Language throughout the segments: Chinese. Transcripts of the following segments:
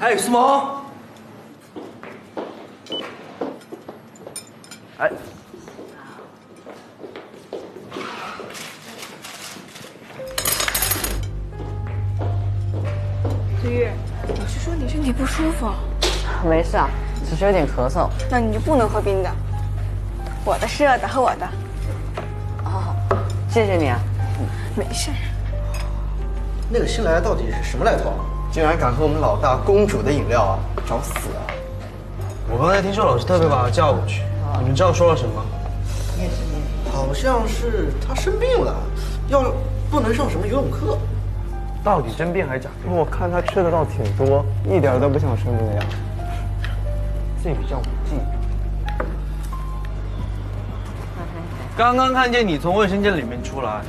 哎，苏萌。哎。子玉，你是说你身体不舒服？没事啊，只是有点咳嗽。那你就不能喝冰的，我的是热的，喝我的。哦，谢谢你啊。没事。那个新来的到底是什么来头啊？竟然敢喝我们老大公主的饮料啊！找死啊！我刚才听说老师特别把他叫过去，你们知道说了什么？好像是他生病了，不能上什么游泳课。到底真病还是假病？我看他吃的倒挺多，一点都不像生病的样子。这个叫武技。刚刚看见你从卫生间里面出来，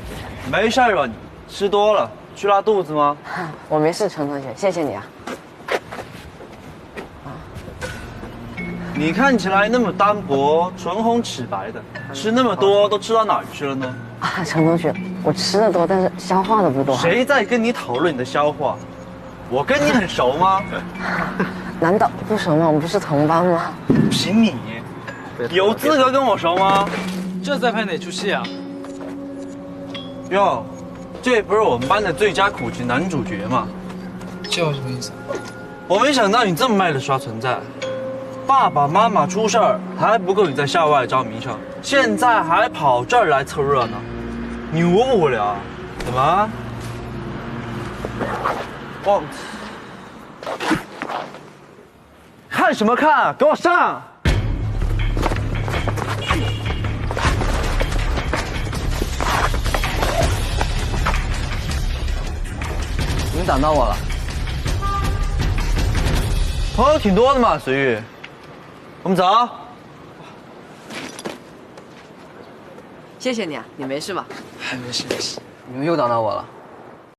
没事吧？你吃多了去拉肚子吗？我没事，陈同学，谢谢你啊。你看起来那么单薄，唇红齿白的，吃那么多都吃到哪儿去了呢？啊，陈同学，我吃的多，但是消化的不多。谁在跟你讨论你的消化？我跟你很熟吗？难道不熟吗？我们不是同班吗？凭你，有资格跟我熟吗？这在拍哪出戏啊？哟，这不是我们班的最佳苦情男主角吗？这有什么意思？我没想到你这么卖的刷存在。爸爸妈妈出事儿还不够你在校外招名声，现在还跑这儿来凑热闹，你无不无聊？怎么？忘记？看什么看？给我上！你挡到我了。朋友挺多的嘛，随玉。我们走。谢谢你啊，你没事吧？没事没事。你们又挡到我了。